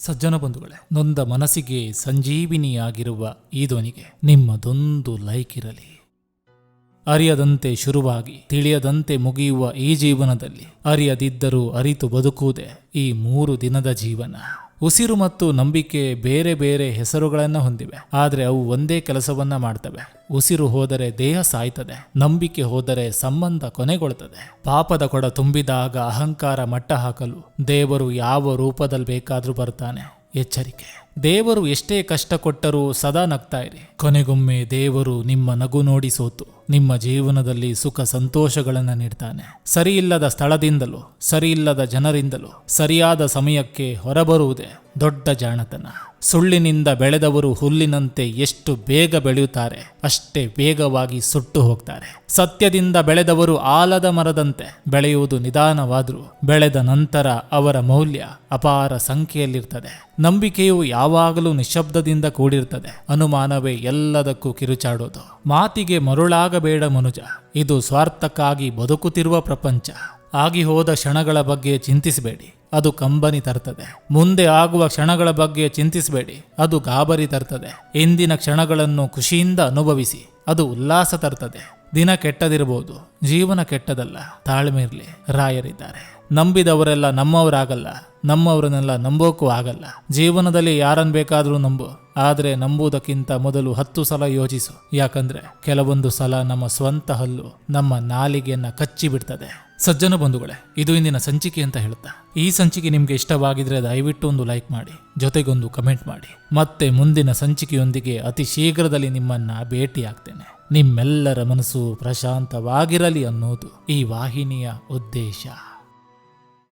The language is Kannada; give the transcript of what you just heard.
ಸಜ್ಜನ ಬಂಧುಗಳೇ, ನೊಂದ ಮನಸ್ಸಿಗೆ ಸಂಜೀವಿನಿಯಾಗಿರುವ ಈ ಧ್ವನಿಗೆ ನಿಮ್ಮದೊಂದು ಲೈಕ್ ಇರಲಿ. ಅರಿಯದಂತೆ ಶುರುವಾಗಿ ತಿಳಿಯದಂತೆ ಮುಗಿಯುವ ಈ ಜೀವನದಲ್ಲಿ ಅರಿಯದಿದ್ದರೂ ಅರಿತು ಬದುಕುವುದೇ ಈ 3 ದಿನದ ಜೀವನ. ಉಸಿರು ಮತ್ತು ನಂಬಿಕೆ ಬೇರೆ ಬೇರೆ ಹೆಸರುಗಳನ್ನು ಹೊಂದಿವೆ, ಆದರೆ ಅವು ಒಂದೇ ಕೆಲಸವನ್ನ ಮಾಡ್ತವೆ. ಉಸಿರು ಹೋದರೆ ದೇಹ ಸಾಯ್ತದೆ, ನಂಬಿಕೆ ಹೋದರೆ ಸಂಬಂಧ ಕೊನೆಗೊಳ್ತದೆ. ಪಾಪದ ಕೊಡ ತುಂಬಿದಾಗ ಅಹಂಕಾರ ಮಟ್ಟ ಹಾಕಲು ದೇವರು ಯಾವ ರೂಪದಲ್ಲಿ ಬೇಕಾದ್ರೂ ಬರ್ತಾನೆ. ಎಚ್ಚರಿಕೆ, ದೇವರು ಎಷ್ಟೇ ಕಷ್ಟ ಕೊಟ್ಟರೂ ಸದಾ ನಗ್ತಾ ಇರಿ. ಕೊನೆಗೊಮ್ಮೆ ದೇವರು ನಿಮ್ಮ ನಗು ನೋಡಿ ಸೋತು ನಿಮ್ಮ ಜೀವನದಲ್ಲಿ ಸುಖ ಸಂತೋಷಗಳನ್ನು ನೀಡ್ತಾನೆ. ಸರಿಯಿಲ್ಲದ ಸ್ಥಳದಿಂದಲೂ ಸರಿಯಿಲ್ಲದ ಜನರಿಂದಲೂ ಸರಿಯಾದ ಸಮಯಕ್ಕೆ ಹೊರಬರುವುದೇ ದೊಡ್ಡ ಜಾಣತನ. ಸುಳ್ಳಿನಿಂದ ಬೆಳೆದವರು ಹುಲ್ಲಿನಂತೆ ಎಷ್ಟು ಬೇಗ ಬೆಳೆಯುತ್ತಾರೆ, ಅಷ್ಟೇ ವೇಗವಾಗಿ ಸುಟ್ಟು ಹೋಗ್ತಾರೆ. ಸತ್ಯದಿಂದ ಬೆಳೆದವರು ಆಲದ ಮರದಂತೆ ಬೆಳೆಯುವುದು ನಿಧಾನವಾದರೂ ಬೆಳೆದ ನಂತರ ಅವರ ಮೌಲ್ಯ ಅಪಾರ ಸಂಖ್ಯೆಯಲ್ಲಿರ್ತದೆ. ನಂಬಿಕೆಯು ಯಾವಾಗಲೂ ನಿಶ್ಶಬ್ದದಿಂದ ಕೂಡಿರ್ತದೆ. ಅನುಮಾನವೇ ಎಲ್ಲದಕ್ಕೂ ಕಿರುಚಾಡೋದು. ಮಾತಿಗೆ ಮರುಳಾಗಬೇಡ ಮನುಜ, ಇದು ಸ್ವಾರ್ಥಕ್ಕಾಗಿ ಬದುಕುತ್ತಿರುವ ಪ್ರಪಂಚ. ಆಗಿ ಹೋದ ಕ್ಷಣಗಳ ಬಗ್ಗೆ ಚಿಂತಿಸಬೇಡಿ, ಅದು ಕಂಬನಿ ತರ್ತದೆ. ಮುಂದೆ ಆಗುವ ಕ್ಷಣಗಳ ಬಗ್ಗೆ ಚಿಂತಿಸಬೇಡಿ, ಅದು ಗಾಬರಿ ತರ್ತದೆ. ಇಂದಿನ ಕ್ಷಣಗಳನ್ನು ಖುಷಿಯಿಂದ ಅನುಭವಿಸಿ, ಅದು ಉಲ್ಲಾಸ ತರ್ತದೆ. ದಿನ ಕೆಟ್ಟದಿರಬಹುದು, ಜೀವನ ಕೆಟ್ಟದಲ್ಲ. ತಾಳ್ಮೆ ಇರಲಿ, ರಾಯರಿದ್ದಾರೆ. ನಂಬಿದವರೆಲ್ಲ ನಮ್ಮವರಾಗಲ್ಲ, ನಮ್ಮವರನ್ನೆಲ್ಲ ನಂಬೋಕ್ಕೂ ಆಗಲ್ಲ. ಜೀವನದಲ್ಲಿ ಯಾರನ್ನು ಬೇಕಾದರೂ ನಂಬು, ಆದರೆ ನಂಬುವುದಕ್ಕಿಂತ ಮೊದಲು 10 ಸಲ ಯೋಚಿಸು. ಯಾಕಂದ್ರೆ ಕೆಲವೊಂದು ಸಲ ನಮ್ಮ ಸ್ವಂತ ಹಲ್ಲು ನಮ್ಮ ನಾಲಿಗೆಯನ್ನ ಕಚ್ಚಿ ಬಿಡ್ತದೆ. ಸಜ್ಜನ ಬಂಧುಗಳೇ, ಇದು ಇಂದಿನ ಸಂಚಿಕೆ ಅಂತ ಹೇಳ್ತಾ, ಈ ಸಂಚಿಕೆ ನಿಮ್ಗೆ ಇಷ್ಟವಾಗಿದ್ರೆ ದಯವಿಟ್ಟು ಒಂದು ಲೈಕ್ ಮಾಡಿ, ಜೊತೆಗೊಂದು ಕಮೆಂಟ್ ಮಾಡಿ. ಮತ್ತೆ ಮುಂದಿನ ಸಂಚಿಕೆಯೊಂದಿಗೆ ಅತಿ ಶೀಘ್ರದಲ್ಲಿ ನಿಮ್ಮನ್ನ ಭೇಟಿಯಾಗ್ತೇನೆ. ನಿಮ್ಮೆಲ್ಲರ ಮನಸ್ಸು ಪ್ರಶಾಂತವಾಗಿರಲಿ ಅನ್ನೋದು ಈ ವಾಹಿನಿಯ ಉದ್ದೇಶ.